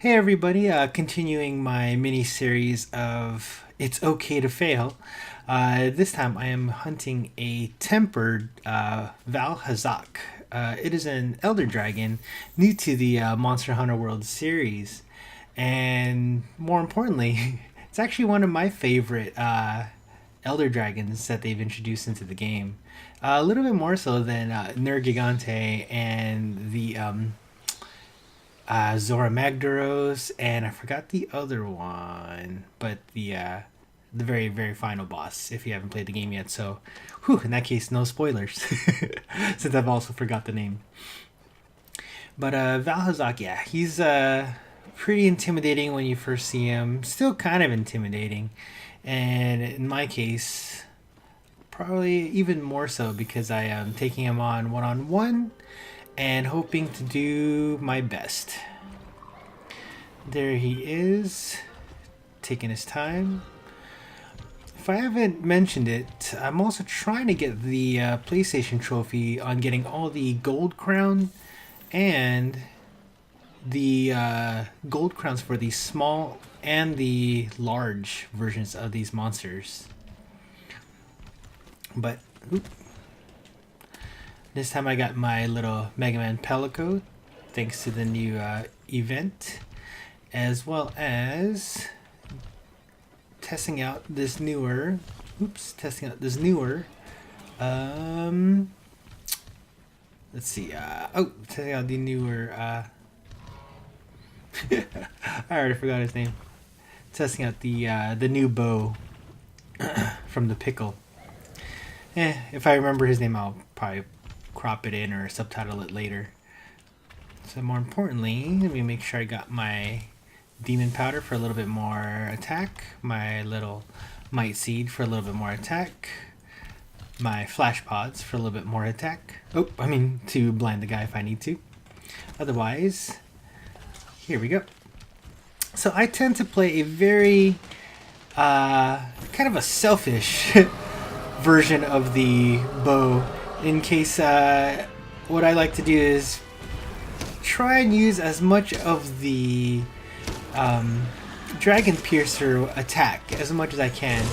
Hey everybody, continuing my mini series of It's Okay to Fail. This time I am hunting a tempered Vaal Hazak. It is an Elder Dragon new to the Monster Hunter World series. And more importantly, it's actually one of my favorite Elder Dragons that they've introduced into the game. A little bit more so than Nergigante and the Zora Magdaros, and I forgot the other one, but the very final boss. If you haven't played the game yet, so, whew, in that case, no spoilers, since I've also forgot the name. But Vaal Hazak, yeah, he's pretty intimidating when you first see him. Still kind of intimidating, and in my case, probably even more so because I am taking him on one and hoping to do my best. There he is, taking his time. If I haven't mentioned it, I'm also trying to get the PlayStation trophy on getting all the gold crown and the gold crowns for the small and the large versions of these monsters. But this time I got my little Mega Man Pelico, thanks to the new event, as well as testing out this newer. Let's see. Testing out the newer. I already forgot his name. Testing out the new bow from the pickle. If I remember his name, I'll probably crop it in or subtitle it later. So more importantly, let me make sure I got my demon powder for a little bit more attack, my little might seed for a little bit more attack, my flash pods for a little bit more attack. To blind the guy if I need to. Otherwise, here we go. So I tend to play a very kind of a selfish version of the bow, in case what I like to do is try and use as much of the Dragon Piercer attack as much as I can,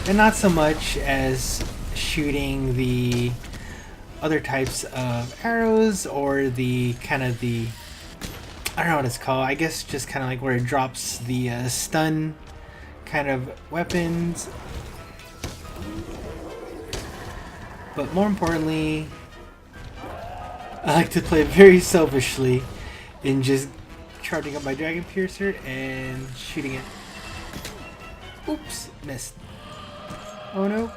and not so much as shooting the other types of arrows or the kind of the, I don't know what it's called, I guess just kind of like where it drops the stun kind of weapons. But more importantly, I like to play very selfishly in just charging up my Dragon Piercer and shooting it. Oops, missed. Oh no.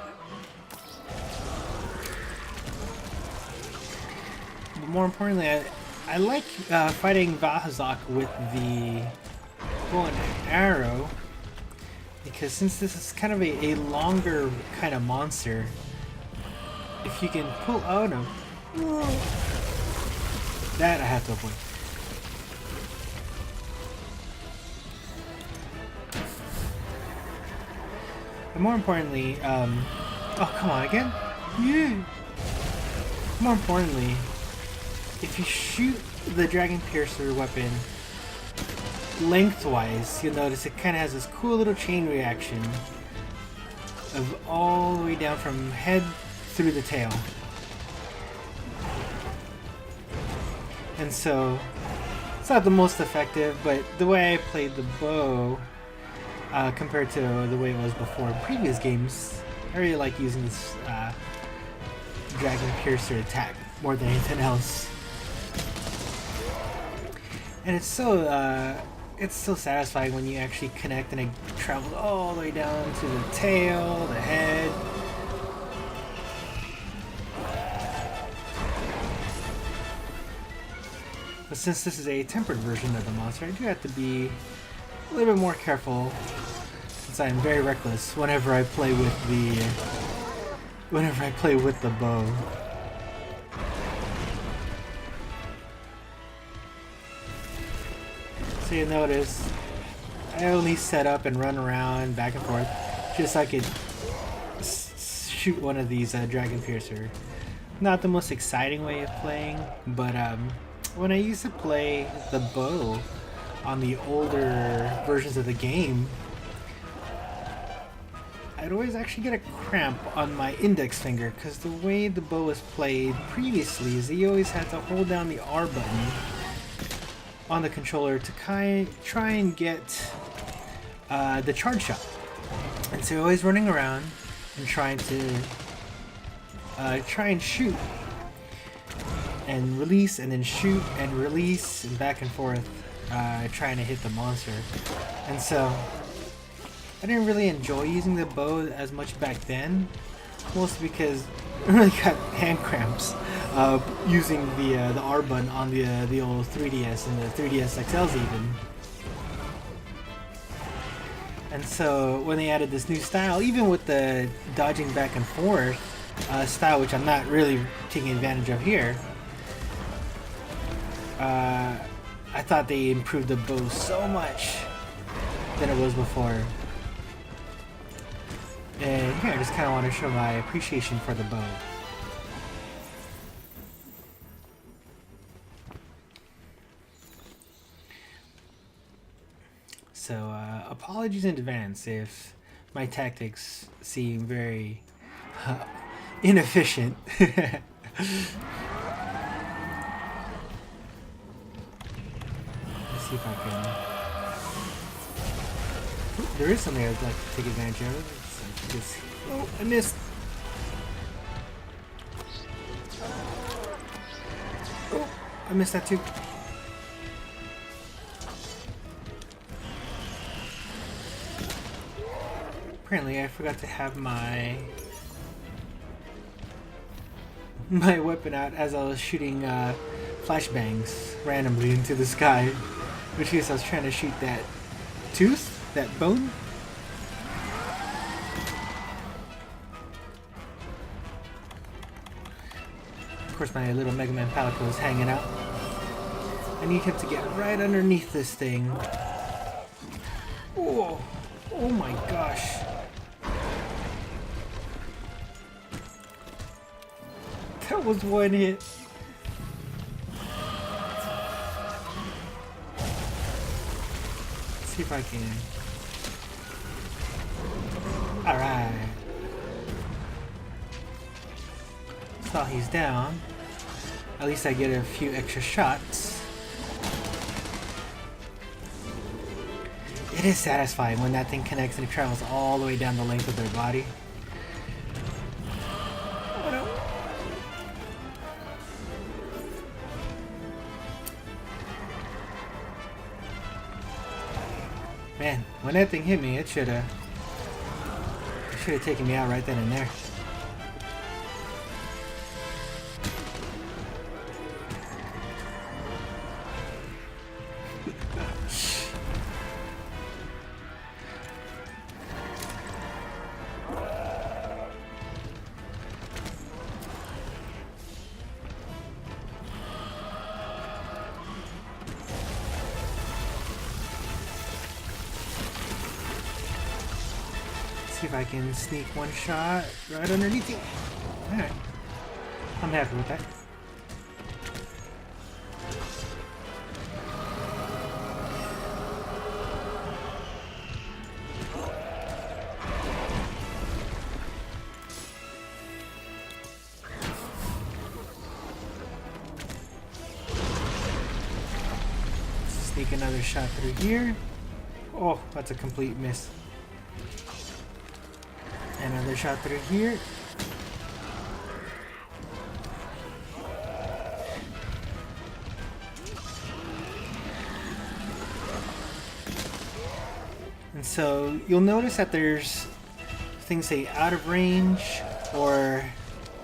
But more importantly, I like fighting Vaal Hazak with the bow and arrow, because since this is kind of a longer kind of monster, if you can pull out of that, I have to avoid. But more importantly, oh come on again? Yeah. More importantly, if you shoot the Dragon Piercer weapon lengthwise, you'll notice it kind of has this cool little chain reaction of all the way down from head through the tail. And so it's not the most effective, but the way I played the bow compared to the way it was before in previous games, I really like using this Dragon Piercer attack more than anything else. And it's so satisfying when you actually connect and it travels all the way down to the tail, the head. But since this is a tempered version of the monster, I do have to be a little bit more careful, since I am very reckless whenever I play with the bow. So you notice, I only set up and run around back and forth just so I could shoot one of these Dragon Piercer. Not the most exciting way of playing, but when I used to play the bow on the older versions of the game, I'd always actually get a cramp on my index finger because the way the bow was played previously is that you always had to hold down the R button on the controller to try and get the charge shot. And so always running around and trying to try and shoot and release and then shoot and release and back and forth, trying to hit the monster. And so I didn't really enjoy using the bow as much back then, mostly because I really got hand cramps using the R button on the old 3DS and the 3DS XLs even. And so when they added this new style, even with the dodging back and forth style, which I'm not really taking advantage of here, I thought they improved the bow so much than it was before. And here I just kind of want to show my appreciation for the bow. So apologies in advance if my tactics seem very inefficient. Let's see if I can... There is something I'd like to take advantage of. Oh, I missed. Oh, I missed that too. Apparently I forgot to have my weapon out as I was shooting flashbangs randomly into the sky, which is I was trying to shoot that tooth, that bone. Of course, my little Mega Man Palico is hanging out. I need him to get right underneath this thing. Oh, oh my gosh. That was one hit. Let's see if I can. Alright. So he's down. At least I get a few extra shots. It is satisfying when that thing connects and it travels all the way down the length of their body. Oh no. Man, when that thing hit me, it should have taken me out right then and there. See if I can sneak one shot right underneath you. Alright. I'm happy with that. Sneak another shot through here. Oh, that's a complete miss. Another shot through here. And so you'll notice that there's things say out of range or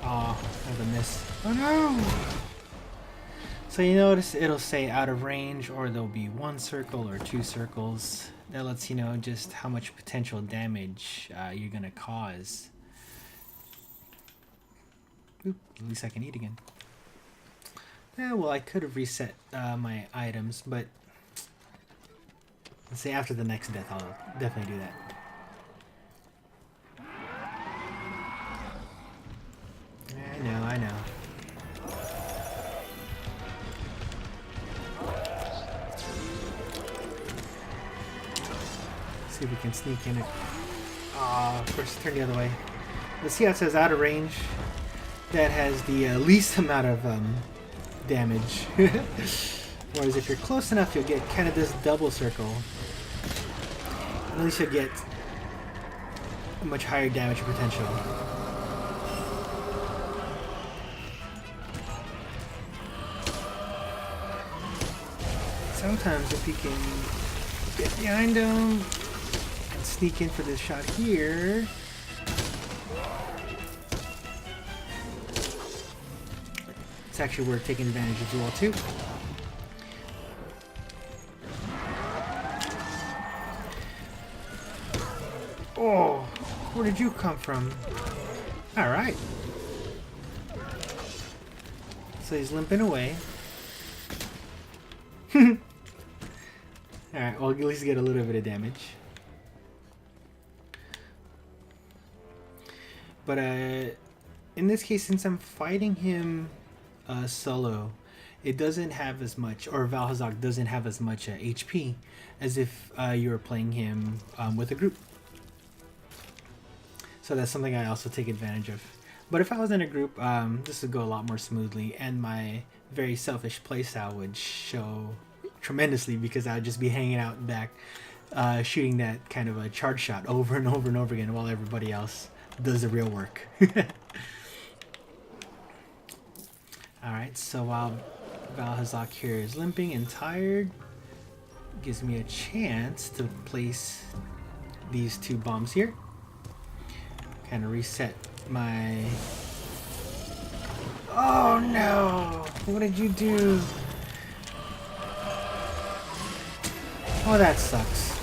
oh, that was a miss. Oh no! So you notice it'll say out of range, or there'll be one circle or two circles. That lets you know just how much potential damage you're gonna cause. Oop, at least I can eat again. Yeah, well, I could have reset my items, but let's say after the next death, I'll definitely do that. I know. See if we can sneak in it. Of course, turn the other way. Let's see how it says out of range. That has the least amount of damage. Whereas if you're close enough, you'll get kind of this double circle. At least you'll get a much higher damage potential. Sometimes if you can get behind them and sneak in for this shot here, it's actually worth taking advantage as well too. Oh, where did you come from? Alright. So he's limping away. Alright, well, at least get a little bit of damage. But in this case, since I'm fighting him solo, it doesn't have as much, or Vaal Hazak doesn't have as much HP as if you were playing him with a group. So that's something I also take advantage of. But if I was in a group, this would go a lot more smoothly, and my very selfish playstyle would show tremendously, because I would just be hanging out in back, shooting that kind of a charge shot over and over and over again while everybody else does the real work. Alright, so while Vaal Hazak here is limping and tired, gives me a chance to place these two bombs here. Kind of reset my... Oh no! What did you do? Oh, that sucks.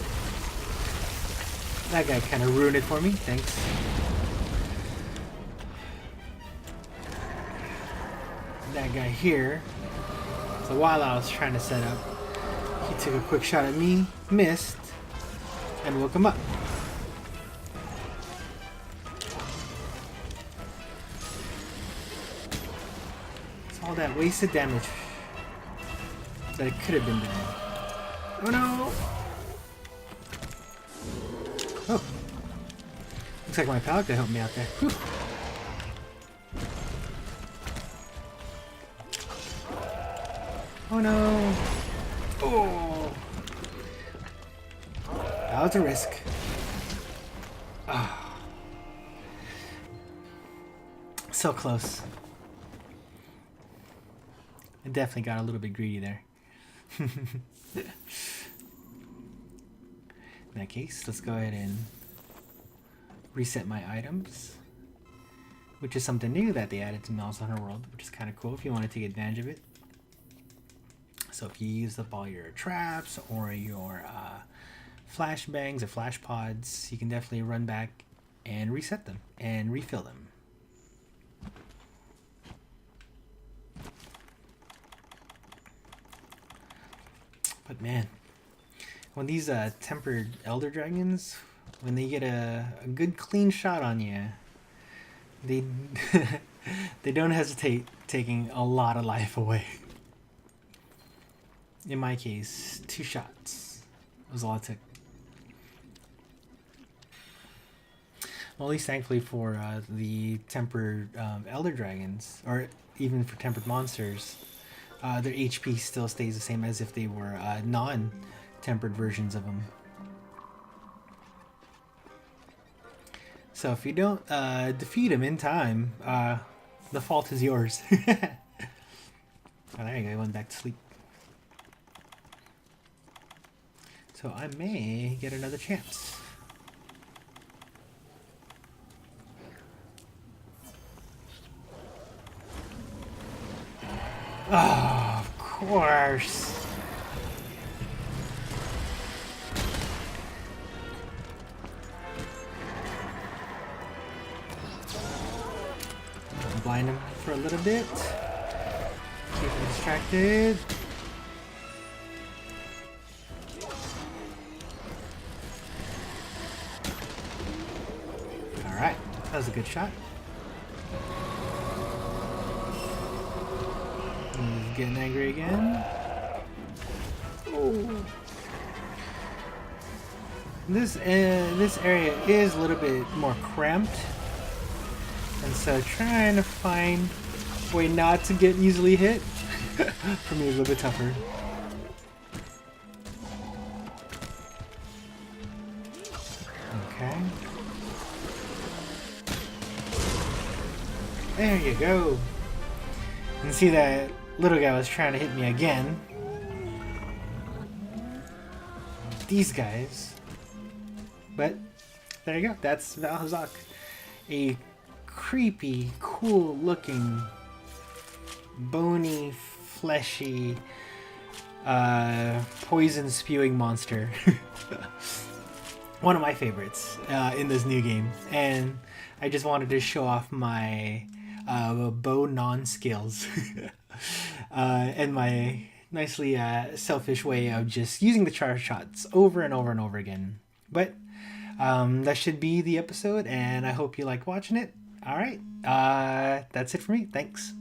That guy kind of ruined it for me. Thanks. That guy here. So while I was trying to set up, he took a quick shot at me, missed, and woke him up. It's all that wasted damage that it could have been done. Oh no! Oh. Looks like my pal could help me out there. Whew. Oh no! Oh! That was a risk. Ah. So close. I definitely got a little bit greedy there. In that case, let's go ahead and reset my items, which is something new that they added to Monster Hunter World, which is kind of cool if you want to take advantage of it. So if you use up all your traps or your flashbangs or flash pods, you can definitely run back and reset them and refill them. But man, when these tempered elder dragons, when they get a good clean shot on you, they they don't hesitate taking a lot of life away. In my case, 2 shots was all it took. Well, at least thankfully for the tempered elder dragons, or even for tempered monsters, their HP still stays the same as if they were non-tempered versions of them. So if you don't defeat them in time, the fault is yours. Oh, there you go, I went back to sleep. So I may get another chance. Oh, of course. Blind him for a little bit. Keep him distracted. Alright, that was a good shot. He's getting angry again. Oh. This area is a little bit more cramped, and so trying to find a way not to get easily hit for me is a little bit tougher. Okay. There you go. You can see that little guy was trying to hit me again. These guys. But there you go. That's Vaal Hazak. A creepy, cool looking, bony, fleshy, poison spewing monster. One of my favorites in this new game. And I just wanted to show off my bow non-skills and my nicely selfish way of just using the charge shots over and over and over again. But that should be the episode, and I hope you like watching it. All right, that's it for me. Thanks.